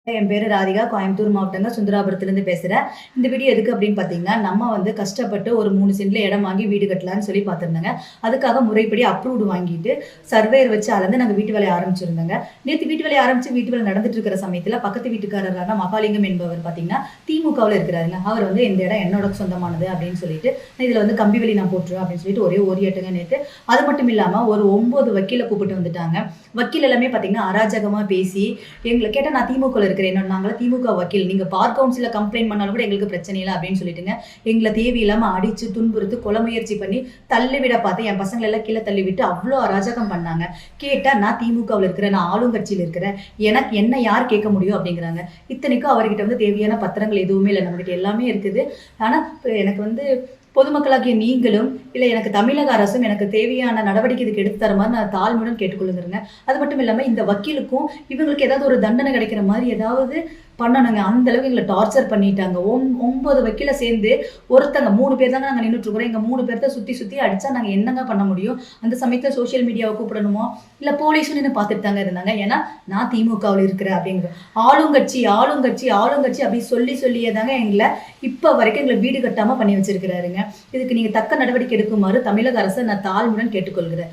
என் பேரு ராதிகா. கோயம்புத்தூர் மாவட்டங்க சுந்தராபுரத்துலேருந்து பேசுறேன். இந்த வீடியோ எதுக்கு அப்படின்னு பார்த்தீங்கன்னா, நம்ம வந்து கஷ்டப்பட்டு ஒரு 3 சென்ட்ல இடம் வாங்கி வீடு கட்டலான்னு சொல்லி பார்த்துருந்தேங்க. அதுக்காக முறைப்படி அப்ரூவ்டு வாங்கிட்டு, சர்வேயர் வச்சு அளந்து நாங்க வீட்டு வேலைய ஆரம்பிச்சிருந்தோங்க. நேத்து வீட்டு வேலைய ஆரம்பிச்சு வீட்டு வேலை நடந்துட்டு இருக்கிற சமயத்துல, பக்கத்து வீட்டுக்காரரான மகாலிங்கம் என்பவர் பார்த்தீங்கன்னா, திமுகவுல இருக்கிறாருங்க. அவர் வந்து இந்த இடம் என்னோட சொந்தமானது அப்படின்னு சொல்லிட்டு, இதுல வந்து கம்பி வேலி நான் போட்டுருவேன் அப்படின்னு சொல்லிட்டு ஒரே ஓரியாட்டுங்க நேத்து. அது மட்டும் இல்லாம ஒரு 9 வக்கீல கூப்பிட்டு வந்துட்டாங்க. வக்கீல் எல்லாமே பார்த்தீங்கன்னா, அராஜகமா பேசி எங்கள கேட்டா நான் திமுகல இருக்கிறேன். நாங்களாம் திமுக வக்கீல். நீங்க பார் கவுன்சில்ல கம்ப்ளைண்ட் பண்ணாலும் கூட எங்களுக்கு பிரச்சனை இல்ல அப்படின்னு சொல்லிட்டுங்க. எங்கள தேவையில்லாம அடிச்சு, துன்புறுத்து, கொலை முயற்சி பண்ணி தள்ளிவிட பார்த்து என் பசங்கள எல்லாம் கீழ தள்ளிவிட்டு அவ்ளோ அராஜகம் பண்ணாங்க. கேட்டா நான் திமுகவுல இருக்கிறேன். நான் ஆளுங்கட்சியில இருக்கிறேன். எனக்கு என்ன யார் கேட்க முடியும் அப்படிங்கிறாங்க. இத்தனைக்கும் அவர்கிட்ட வந்து தேவையான பத்திரங்கள் எதுவுமே இல்ல. நம்மகிட்ட எல்லாமே இருக்குது. ஆனா எனக்கு வந்து பொதுமக்களாகிய நீங்களும், இல்ல எனக்கு தமிழக அரசும் எனக்கு தேவையான நடவடிக்கை இதுக்கு எடுத்து தர மாரி நான் தாழ்மையுடன் கேட்டுக்கொள்ளுங்கிறேங்க. அது மட்டும் இல்லாம இந்த வக்கீலுக்கும் இவங்களுக்கு ஏதாவது ஒரு தண்டனை கிடைக்கிற மாரி ஏதாவது பண்ணணுங்க. அந்த அளவுக்கு எங்கள டார்ச்சர் பண்ணிட்டாங்க. 9 வக்கீல சேர்ந்து ஒருத்தங்க 3 பேர் தாங்க நாங்க நின்னுட்டு இருக்கிறோம். எங்க 3 பேர்த்த சுத்தி சுத்தி அடிச்சா நாங்க என்னங்க பண்ண முடியும்? அந்த சமயத்துல சோசியல் மீடியாவ கூப்பிடணுமோ, இல்ல போலீஸும் நின்னு பார்த்துட்டு தாங்க இருந்தாங்க. ஏன்னா நான் திமுகவுல இருக்கிறேன் அப்படிங்கிற ஆளுங்கட்சி, ஆளுங்கட்சி, ஆளுங்கட்சி அப்படி சொல்லி சொல்லியே தாங்க எங்கள இப்ப வரைக்கும் எங்கள வீடு கட்டாம பண்ணி வச்சிருக்கிறாருங்க. இதுக்கு நீங்க தக்க நடவடிக்கை எடுக்குமாறு தமிழக அரச நான் தாழ்மையுடன் கேட்டுக்கொள்கிறேன்.